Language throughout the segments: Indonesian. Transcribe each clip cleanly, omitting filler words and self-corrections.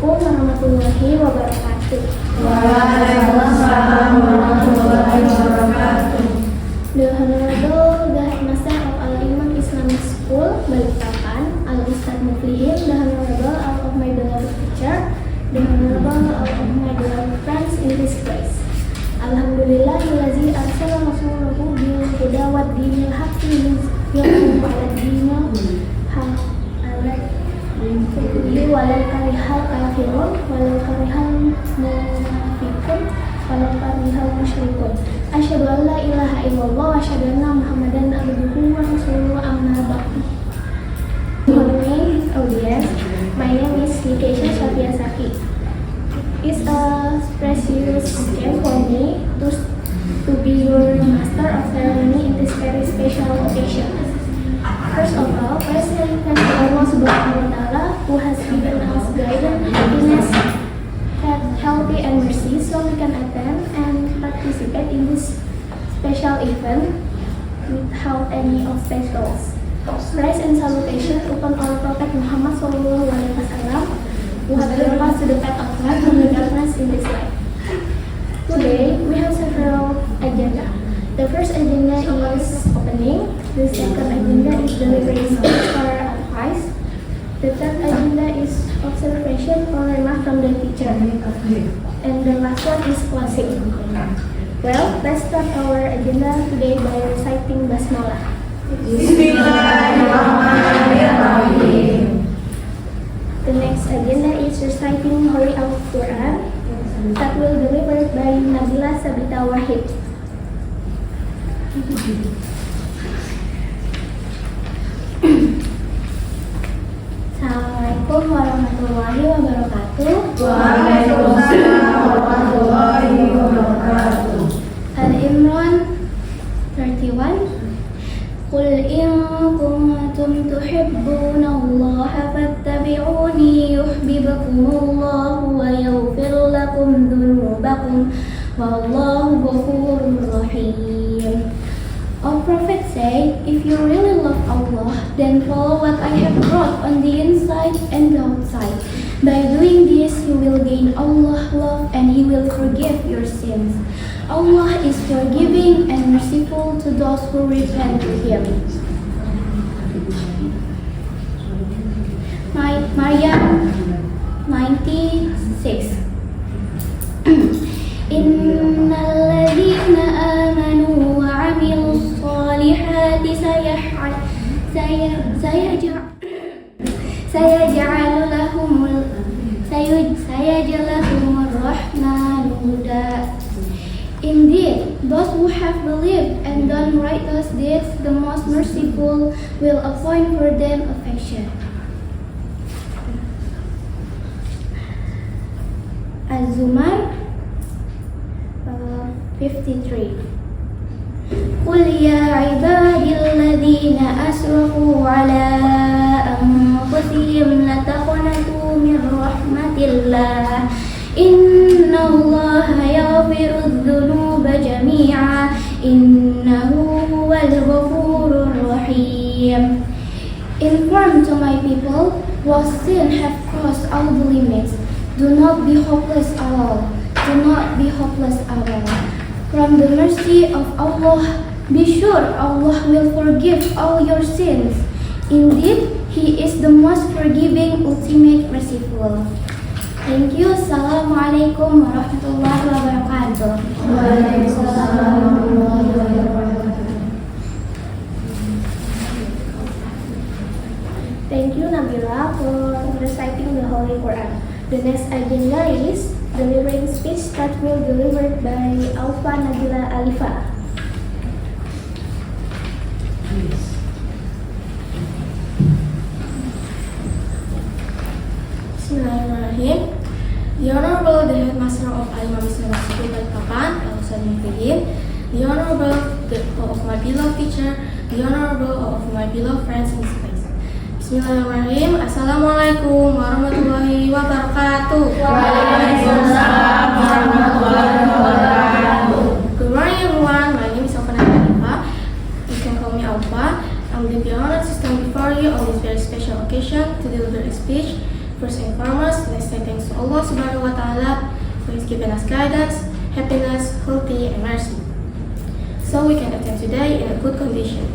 Assalamualaikum warahmatullahi wabarakatuh. Waalaikumsalam warahmatullahi wabarakatuh. The Honorable the Headmaster of Al-Imam Islamic School, Balikpapan, Al-Ustadz Muflihin, the Honorable all of my beloved teacher, the Honorable all of my beloved friends in this place. Alhamdulillahillazi arsala rasulahu bil huda wa dinil haqqi liyudhhirahu 'ala dinil haqq walau karihal kafirun walau karihal munafiqun walau karihal musyrikun. Asyhadu an la ilaha illallah wa asyhadu anna Muhammadan abduhu wa rasuluhu, amma ba'du. Honoring audience, my name is Nikeisha Sofia Saki. It's a precious chance for me to be your master of ceremony in this very special occasion. First of all, let's thank Allah Subhanahu wa Ta'ala who has given us guidance, happiness, healthy and mercy so we can attend and participate in this special event without any obstacles. Praise and salutation upon our Prophet Muhammad Sallallahu Alaihi Wasallam, who has led us to the path of life from the darkness in this life. Today we have several agenda. The first agenda is opening. The second agenda is delivering speech or advice. The third agenda is observation or remark from the teacher. And the last one is closing. Well, let's start our agenda today by reciting Basmalah. Bismillahirrahmanirrahim. The next agenda is reciting Holy Al-Quran that will be delivered by Nabila Sabita Wahid. Assalamualaikum warahmatullahi wabarakatuh. Waalaikumsalam warahmatullahi wabarakatuh. Al-Imran 31. Qul in kuntum tuhibbuna Allah fattabi'uni yuhibbukumullahu wa yaghfir lakum dhunubakum wallahu ghafurur rahim. O Prophet say, if you really love Allah, then follow what I have brought on the inside and the outside. By doing this, you will gain Allah's love and He will forgive your sins. Allah is forgiving and merciful to those who repent to Him. Maryam 96. Innalladzina amanu wa 'amilus solihati sayaj'alu lahumur rahmanu wudda. Indeed, those who have believed and done righteous deeds, the most merciful will appoint for them affection. Az-Zumar 53. Qul ya ibadilladzina asrafu ala anfusihim la taqnatu min rahmatillah innallaha yaghfirudz dzunuba jami'a innahu huwal ghafurur rahim. Inform to my people, while sin have crossed all the limits, do not be hopeless at all. Do not be hopeless at all. From the mercy of Allah, be sure Allah will forgive all your sins. Indeed, He is the most forgiving, ultimate merciful. Thank you. Assalamualaikum warahmatullahi wabarakatuh. Waalaikumsalam warahmatullahi wabarakatuh. Thank you, Nabila, for reciting the Holy Quran. The next agenda is delivering speech that will be delivered by Alfa Nabila Alifa. Bismillahirrahmanirrahim. The Honorable the Headmaster of Al-Imam Islamic School Balikpapan, Al-Ustadz Muflihin, the Honorable of my beloved teacher, the Honorable of my beloved friends in space. Bismillahirrahmanirrahim. Assalamualaikum warahmatullahi wabarakatuh. Waalaikumsalam warahmatullahi wabarakatuh. Good morning everyone, my name is Alfa Nabila Alifa. You can call me Alfa. I'm the honored to stand before you on this very special occasion. occasion to deliver a speech. First and foremost, let's say thanks to Allah Subhanahu wa Ta'ala who has given us guidance, happiness, healthy, and mercy, so we can attend today in a good condition.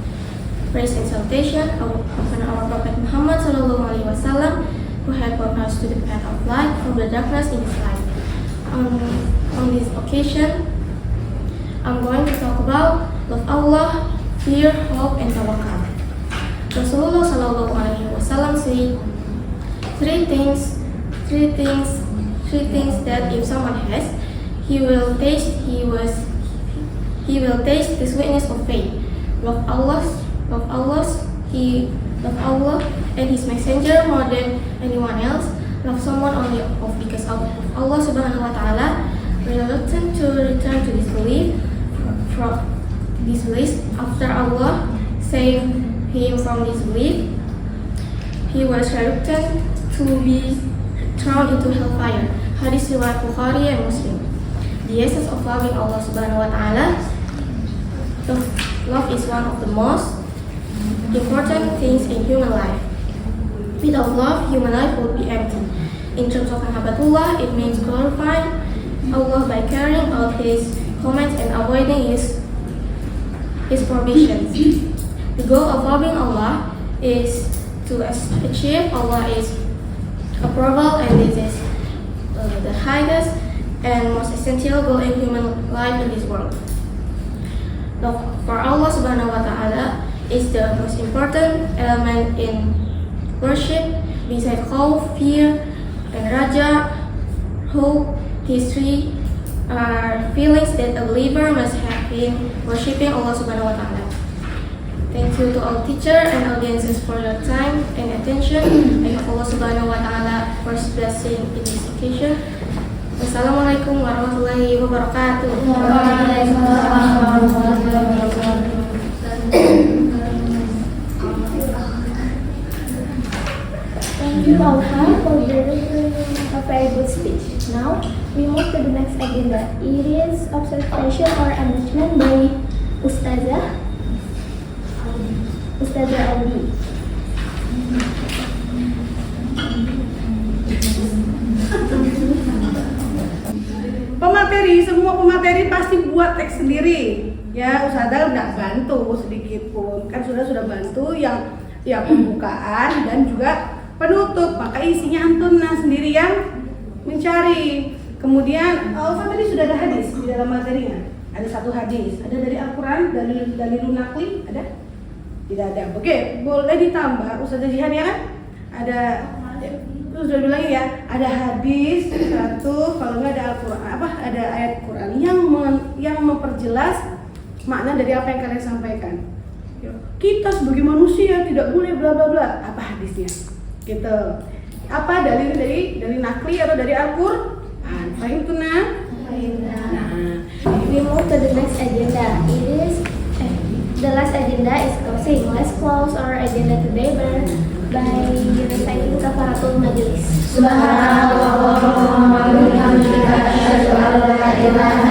Praise and salutation upon our Prophet Muhammad Sallallahu Alaihi Wasallam, who had brought us to the path of light from the darkness in his life. On this occasion, I'm going to talk about love Allah, fear, hope, and tawakal. Rasulullah Sallallahu Alaihi Wasallam said three things that if someone has, he will taste the sweetness of faith. Love Allah and His Messenger more than anyone else. Love someone only because of Allah Subhanahu wa Ta'ala. Reluctant to return to disbelief from disbelief after Allah saved him from disbelief. He was reluctant to be thrown into hellfire. Hadis riwayat Bukhari and Muslim. The essence of loving Allah Subhanahu wa Ta'ala. Love is one of the most important things in human life. Without love, human life would be empty. In terms of Mahabbatullah, it means glorifying Allah by carrying out His commands and avoiding His prohibitions. The goal of loving Allah is to achieve Allah's approval, and this is the highest and most essential goal in human life in this world. Love for Allah Subhanahu wa Ta'ala is the most important element in worship. Beside khawf, fear, and raja, hope, history are feelings that a believer must have in worshiping Allah Subhanahu wa Ta'ala. Thank you to all teachers and audiences for your time and attention. I hope Allah Subhanahu wa Ta'ala first blessing in this occasion. Wassalamualaikum warahmatullahi wabarakatuh. Thank you, Alfa, for delivering a very good speech. Now, we move to the next agenda. It is observation or announcement by Ustazah Aldi. Semua pemateri pasti buat teks sendiri. Ya, Ustazah udah bantu sedikit pun. Kan sudah bantu yang pembukaan dan juga penutup. Maka isinya antum sendiri yang mencari. Kemudian Alfa tadi sudah ada hadis di dalam materinya. Ada satu hadis. Ada dari Al-Quran, dari Lunakli, ada? Tidak ada. Oke, boleh ditambah Ustazah Jihan ya kan? Ada. Sudah bilang ya, ada hadis satu, kalau nggak ada Al-Quran, ada ayat Quran yang memperjelas makna dari apa yang kalian sampaikan. Kita sebagai manusia tidak boleh bla bla bla. Apa hadisnya? Gitu. Apa dalil dari nakli atau dari Al-Quran? Fahim tuna? We move to the next agenda. The last agenda is closing. Let's close our agenda today by reciting kafaratul majlis. Subhanallah wa bihamdihi, asyhadu an la ilaha